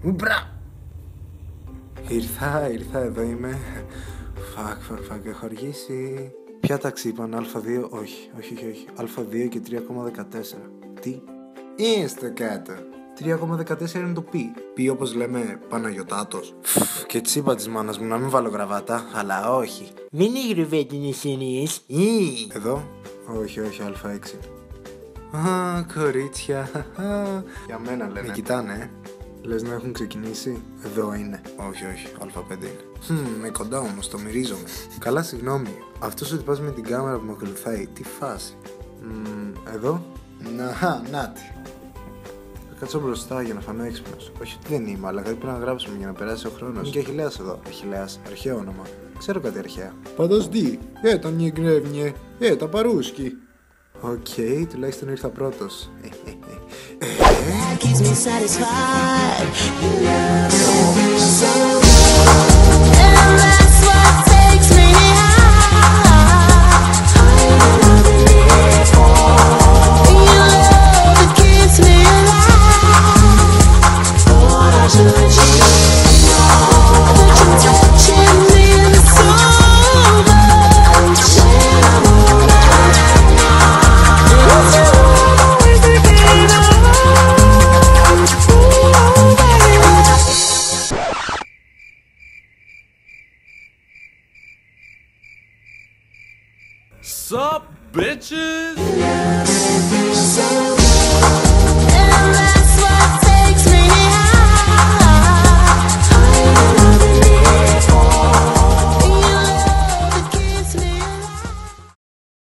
Μπρα! Ήρθα, εδώ είμαι. Φακ, έχω αργήσει. Ποια τάξη είπαν, Α2, όχι. Α2 και 3,14. Τι? Στο κάτω. 3,14 είναι το πι. Πι όπως λέμε Παναγιωτάτος. Και της είπα της μάνας μου να μην βάλω γραβάτα, αλλά όχι. Μην είναι γρουβέτινες εννοείς. Εδώ? Όχι, Α6. Α, κορίτσια. Για μένα λένε. Με κοιτάνε, Λες να έχουν ξεκινήσει? Εδώ είναι. Όχι, Α5 είναι. Με κοντά όμως, το μυρίζομαι. Καλά, συγγνώμη. Αυτός ο τυπάς με την κάμερα που με ακολουθάει, τι φάση? Εδώ? Νάτι. Θα κάτσω μπροστά για να φανώ έξυπνος. Όχι ότι δεν είμαι, αλλά κάτι πρέπει να γράψουμε για να περάσει ο χρόνος. Είναι και Αχιλλέας εδώ. Αχιλλέας, αρχαίο όνομα. Ξέρω κάτι αρχαία. Подожди, это не гребни, это по-русски. Οκ, τουλάχιστον ήρθα πρώτος. Keeps me satisfied. And that's what takes me high. Your love, it keeps me alive. Thought I should let you know that you're touching me in the soul. Saying I'm Sup, bitches?